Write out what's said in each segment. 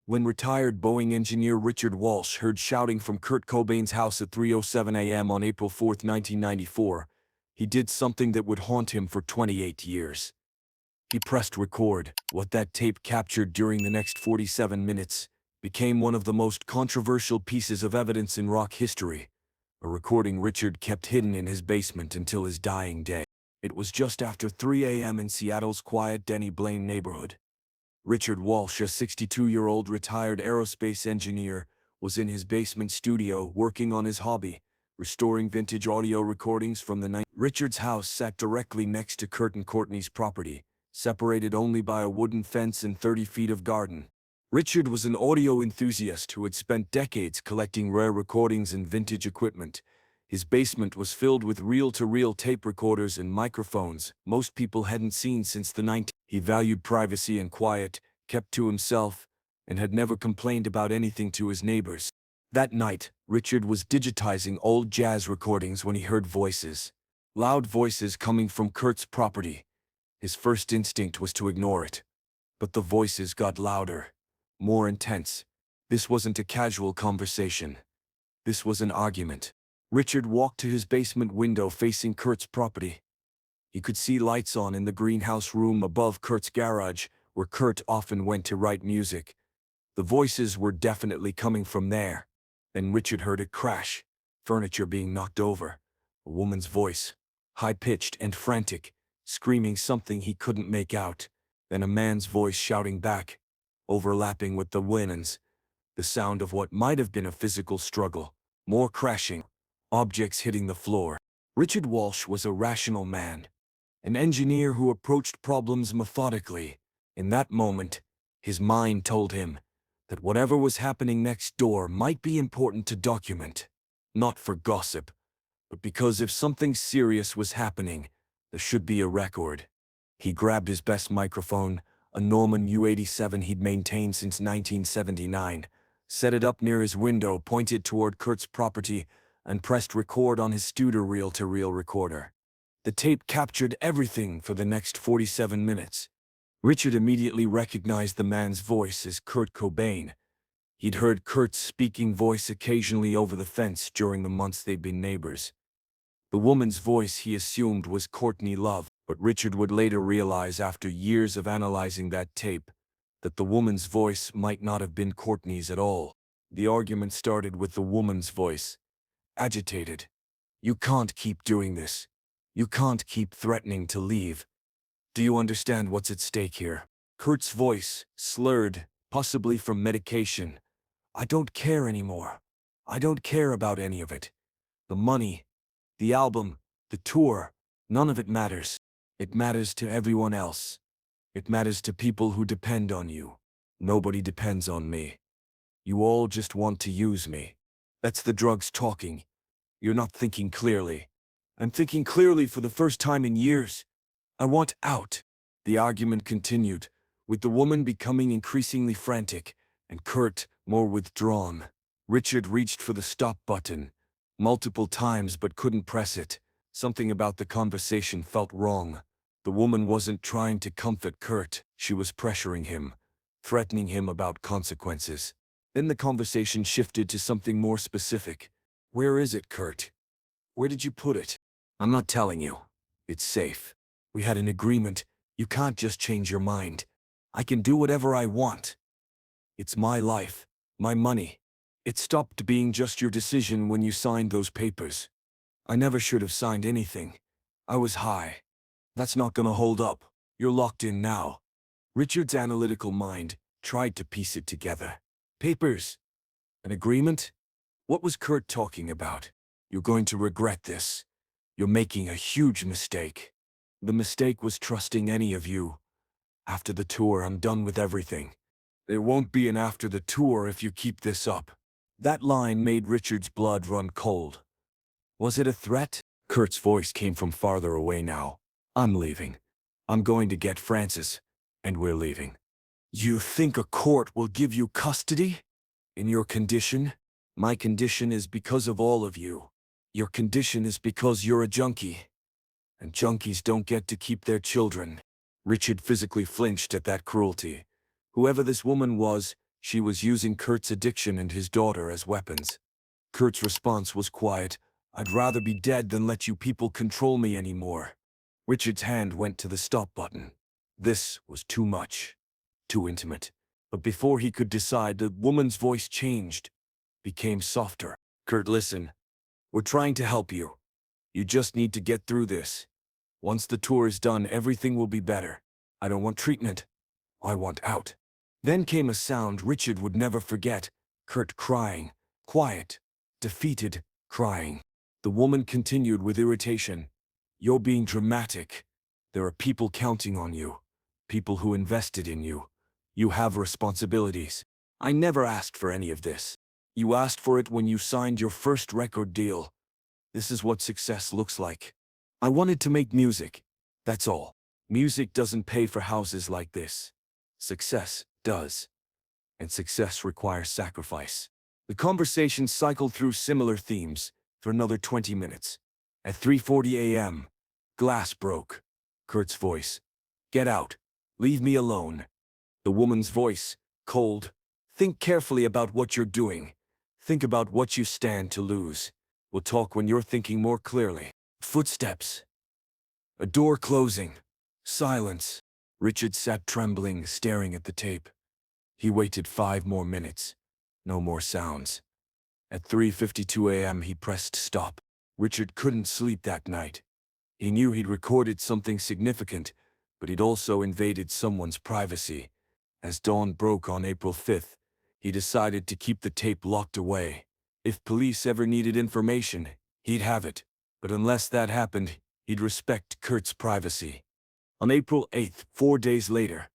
When retired Boeing engineer Richard Walsh heard shouting from Kurt Cobain's house at 3:07 a.m. on April 4, 1994, he did something that would haunt him for 28 years. He pressed record. What that tape captured during the next 47 minutes became one of the most controversial pieces of evidence in rock history, a recording Richard kept hidden in his basement until his dying day. It was just after 3 a.m. in Seattle's quiet Denny Blaine neighborhood. Richard Walsh, a 62-year-old retired aerospace engineer, was in his basement studio working on his hobby, restoring vintage audio recordings from the 90s. Richard's house sat directly next to Kurt and Courtney's property, separated only by a wooden fence and 30 feet of garden. Richard was an audio enthusiast who had spent decades collecting rare recordings and vintage equipment. His basement was filled with reel-to-reel tape recorders and microphones most people hadn't seen since the 1990s. He valued privacy and quiet, kept to himself, and had never complained about anything to his neighbors. That night, Richard was digitizing old jazz recordings when he heard voices. Loud voices coming from Kurt's property. His first instinct was to ignore it. But the voices got louder, more intense. This wasn't a casual conversation. This was an argument. Richard walked to his basement window facing Kurt's property. He could see lights on in the greenhouse room above Kurt's garage, where Kurt often went to write music. The voices were definitely coming from there. Then Richard heard it crash, furniture being knocked over. A woman's voice, high-pitched and frantic, screaming something he couldn't make out. Then a man's voice shouting back, overlapping with the winds. The sound of what might have been a physical struggle. More crashing. Objects hitting the floor. Richard Walsh was a rational man, an engineer who approached problems methodically. In that moment, his mind told him that whatever was happening next door might be important to document, not for gossip, but because if something serious was happening, there should be a record. He grabbed his best microphone, a Norman U87 he'd maintained since 1979, set it up near his window, pointed toward Kurt's property, and pressed record on his Studer reel-to-reel recorder. The tape captured everything for the next 47 minutes. Richard immediately recognized the man's voice as Kurt Cobain. He'd heard Kurt's speaking voice occasionally over the fence during the months they'd been neighbors. The woman's voice he assumed was Courtney Love, but Richard would later realize after years of analyzing that tape that the woman's voice might not have been Courtney's at all. The argument started with the woman's voice. Agitated. "You can't keep doing this. You can't keep threatening to leave. Do you understand what's at stake here?" Kurt's voice, slurred, possibly from medication. "I don't care anymore. I don't care about any of it. The money, the album, the tour, none of it matters. It matters to everyone else. It matters to people who depend on you. Nobody depends on me. You all just want to use me. That's the drugs talking. You're not thinking clearly. I'm thinking clearly for the first time in years. I want out." The argument continued, with the woman becoming increasingly frantic, and Kurt more withdrawn. Richard reached for the stop button multiple times but couldn't press it. Something about the conversation felt wrong. The woman wasn't trying to comfort Kurt. She was pressuring him, threatening him about consequences. Then the conversation shifted to something more specific. "Where is it, Kurt? Where did you put it?" "I'm not telling you. It's safe. We had an agreement. You can't just change your mind. I can do whatever I want. It's my life, my money. It stopped being just your decision when you signed those papers. I never should have signed anything. I was high. That's not gonna hold up. You're locked in now." Richard's analytical mind tried to piece it together. Papers? An agreement? What was Kurt talking about? "You're going to regret this. You're making a huge mistake. The mistake was trusting any of you. After the tour, I'm done with everything. There won't be an after the tour if you keep this up." That line made Richard's blood run cold. Was it a threat? Kurt's voice came from farther away now. "I'm leaving. I'm going to get Francis, and we're leaving." "You think a court will give you custody? In your condition? My condition is because of all of you. Your condition is because you're a junkie. And junkies don't get to keep their children." Richard physically flinched at that cruelty. Whoever this woman was, She was using Kurt's addiction and his daughter as weapons. Kurt's response was quiet. "I'd rather be dead than let you people control me anymore." Richard's hand went to the stop button. This was too much. Too intimate. But before he could decide, the woman's voice changed, became softer. "Kurt, listen. We're trying to help you. You just need to get through this. Once the tour is done, everything will be better. I don't want treatment. I want out." Then came a sound Richard would never forget. Kurt crying. Quiet. Defeated. Crying. The woman continued with irritation. "You're being dramatic. There are people counting on you. People who invested in you. You have responsibilities. I never asked for any of this. You asked for it when you signed your first record deal. This is what success looks like. I wanted to make music. That's all. Music doesn't pay for houses like this. Success does. And success requires sacrifice." The conversation cycled through similar themes for another 20 minutes. At 3:40 a.m., glass broke. Kurt's voice. "Get out. Leave me alone." The woman's voice. Cold. "Think carefully about what you're doing. Think about what you stand to lose. We'll talk when you're thinking more clearly." Footsteps. A door closing. Silence. Richard sat trembling, staring at the tape. He waited 5 more minutes. No more sounds. At 3:52 a.m. he pressed stop. Richard couldn't sleep that night. He knew he'd recorded something significant, but he'd also invaded someone's privacy. As dawn broke on April 5th, he decided to keep the tape locked away. If police ever needed information, he'd have it. But unless that happened, he'd respect Kurt's privacy. On April 8th, 4 days later,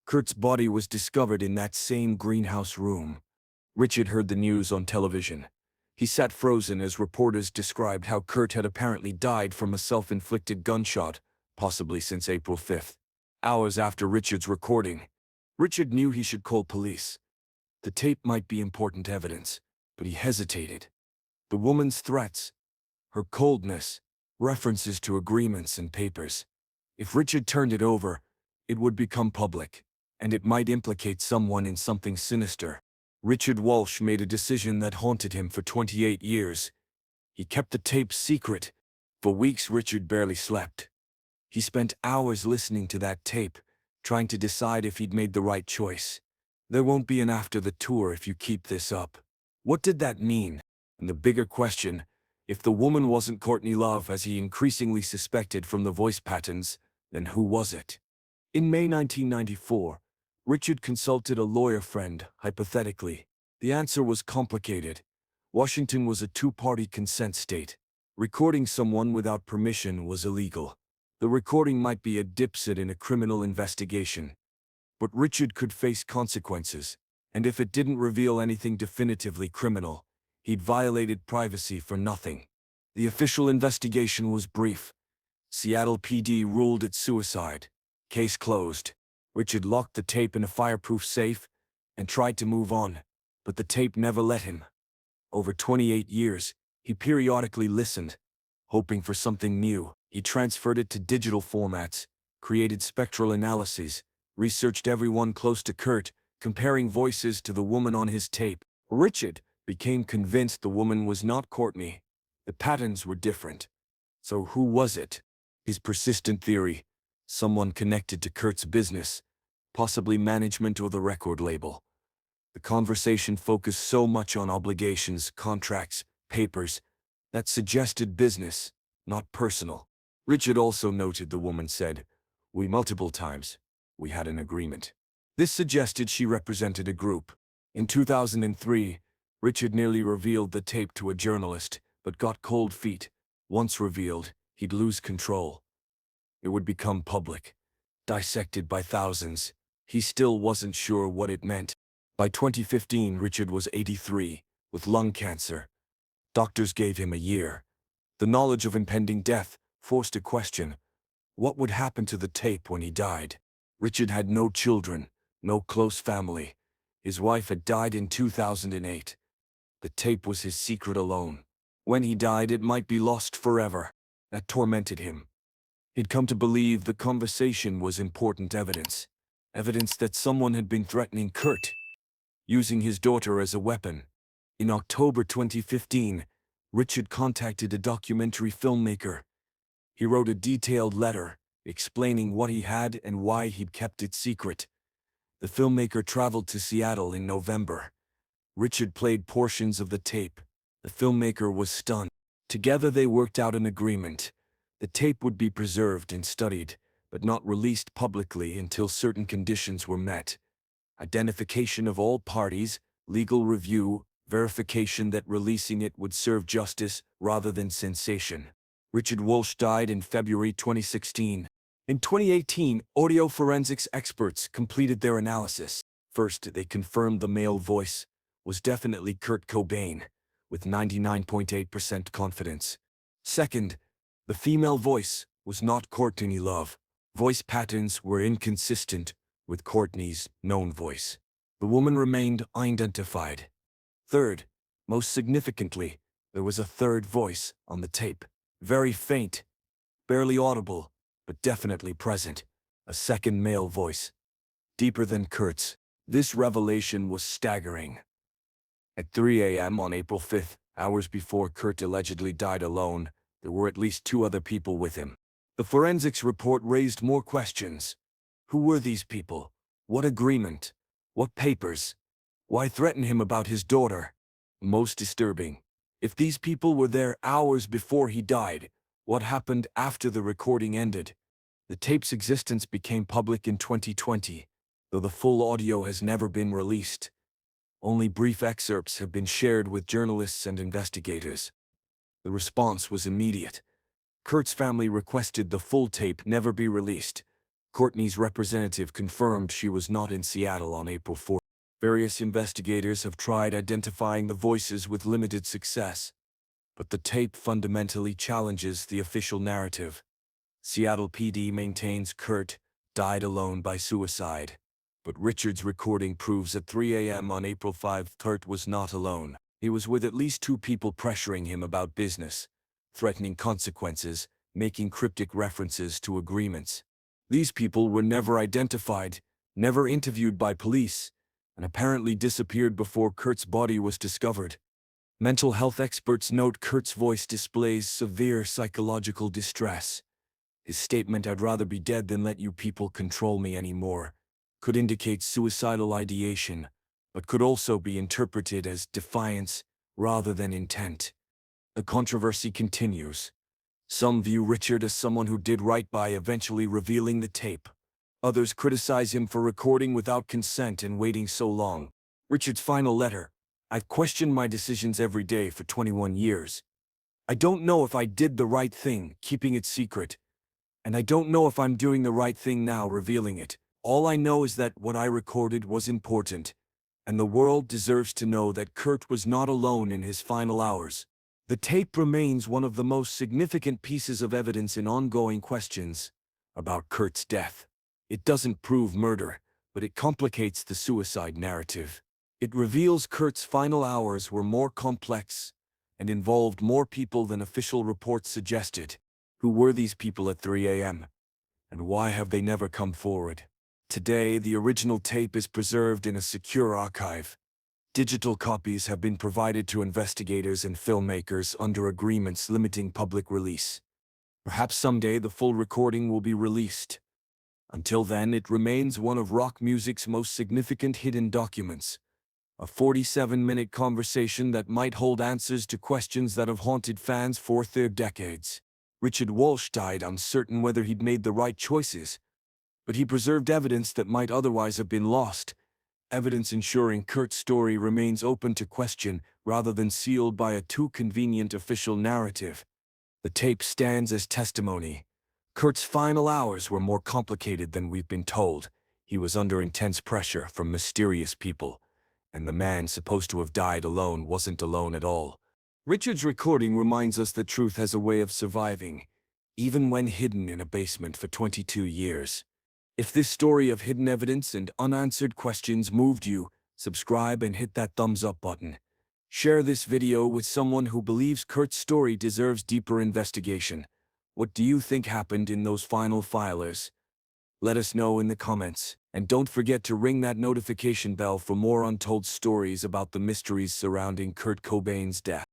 Kurt's body was discovered in that same greenhouse room. Richard heard the news on television. He sat frozen as reporters described how Kurt had apparently died from a self-inflicted gunshot, possibly since April 5th. Hours after Richard's recording, Richard knew he should call police. The tape might be important evidence, but he hesitated. The woman's threats, her coldness, references to agreements and papers. If Richard turned it over, it would become public, and it might implicate someone in something sinister. Richard Walsh made a decision that haunted him for 28 years. He kept the tape secret. For weeks, Richard barely slept. He spent hours listening to that tape, trying to decide if he'd made the right choice. There won't be an after the tour if you keep this up. What did that mean? And the bigger question, if the woman wasn't Courtney Love, as he increasingly suspected from the voice patterns, then who was it? In May 1994, Richard consulted a lawyer friend, hypothetically. The answer was complicated. Washington was a two-party consent state. Recording someone without permission was illegal. The recording might be a dipset in a criminal investigation. But Richard could face consequences, and if it didn't reveal anything definitively criminal, he'd violated privacy for nothing. The official investigation was brief. Seattle PD ruled it suicide. Case closed. Richard locked the tape in a fireproof safe and tried to move on, but the tape never let him. Over 28 years, he periodically listened, hoping for something new. He transferred it to digital formats, created spectral analyses, researched everyone close to Kurt, comparing voices to the woman on his tape. Richard became convinced the woman was not Courtney. The patterns were different. So who was it? His persistent theory: someone connected to Kurt's business, possibly management or the record label. The conversation focused so much on obligations, contracts, papers, that suggested business, not personal. Richard also noted the woman said, "We multiple times. We had an agreement." This suggested she represented a group. In 2003, Richard nearly revealed the tape to a journalist, but got cold feet. Once revealed, he'd lose control. It would become public, dissected by thousands. He still wasn't sure what it meant. By 2015, Richard was 83, with lung cancer. Doctors gave him a year. The knowledge of impending death forced a question: what would happen to the tape when he died? Richard had no children, no close family. His wife had died in 2008. The tape was his secret alone. When he died, it might be lost forever. That tormented him. He'd come to believe the conversation was important evidence. Evidence that someone had been threatening Kurt. using his daughter as a weapon. In October 2015, Richard contacted a documentary filmmaker. He wrote a detailed letter, explaining what he had and why he'd kept it secret. The filmmaker traveled to Seattle in November. Richard played portions of the tape. The filmmaker was stunned. Together they worked out an agreement. The tape would be preserved and studied, but not released publicly until certain conditions were met. Identification of all parties, legal review, verification that releasing it would serve justice rather than sensation. Richard Walsh died in February 2016. In 2018, audio forensics experts completed their analysis. First, they confirmed the male voice was definitely Kurt Cobain, with 99.8% confidence. Second, the female voice was not Courtney Love. Voice patterns were inconsistent with Courtney's known voice. The woman remained unidentified. Third, most significantly, there was a third voice on the tape. Very faint, barely audible, but definitely present. A second male voice, deeper than Kurt's. This revelation was staggering. At 3 a.m. on April 5th, hours before Kurt allegedly died alone, there were at least 2 other people with him. The forensics report raised more questions. Who were these people? What agreement? What papers? Why threaten him about his daughter? Most disturbing, if these people were there hours before he died, what happened after the recording ended? The tape's existence became public in 2020, though the full audio has never been released. Only brief excerpts have been shared with journalists and investigators. The response was immediate. Kurt's family requested the full tape never be released. Courtney's representative confirmed she was not in Seattle on April 4th. Various investigators have tried identifying the voices with limited success, but the tape fundamentally challenges the official narrative. Seattle PD maintains Kurt died alone by suicide, but Richard's recording proves at 3 a.m. on April 5 Kurt was not alone. He was with at least 2 people pressuring him about business, threatening consequences, making cryptic references to agreements. These people were never identified, never interviewed by police, and apparently disappeared before Kurt's body was discovered. Mental health experts note Kurt's voice displays severe psychological distress. His statement, "I'd rather be dead than let you people control me anymore," could indicate suicidal ideation, but could also be interpreted as defiance rather than intent. The controversy continues. Some view Richard as someone who did right by eventually revealing the tape. Others criticize him for recording without consent and waiting so long. Richard's final letter: "I've questioned my decisions every day for 21 years. I don't know if I did the right thing, keeping it secret. And I don't know if I'm doing the right thing now, revealing it. All I know is that what I recorded was important, and the world deserves to know that Kurt was not alone in his final hours." The tape remains one of the most significant pieces of evidence in ongoing questions about Kurt's death. It doesn't prove murder, but it complicates the suicide narrative. It reveals Kurt's final hours were more complex and involved more people than official reports suggested. Who were these people at 3 a.m.? And why have they never come forward? Today, the original tape is preserved in a secure archive. Digital copies have been provided to investigators and filmmakers under agreements limiting public release. Perhaps someday the full recording will be released. Until then, it remains one of rock music's most significant hidden documents. A 47-minute conversation that might hold answers to questions that have haunted fans for 3 decades. Richard Walsh died uncertain whether he'd made the right choices, but he preserved evidence that might otherwise have been lost. Evidence ensuring Kurt's story remains open to question rather than sealed by a too convenient official narrative. The tape stands as testimony. Kurt's final hours were more complicated than we've been told. He was under intense pressure from mysterious people, and the man supposed to have died alone wasn't alone at all. Richard's recording reminds us that truth has a way of surviving, even when hidden in a basement for 22 years. If this story of hidden evidence and unanswered questions moved you, subscribe and hit that thumbs up button. Share this video with someone who believes Kurt's story deserves deeper investigation. What do you think happened in those final filers? Let us know in the comments, and don't forget to ring that notification bell for more untold stories about the mysteries surrounding Kurt Cobain's death.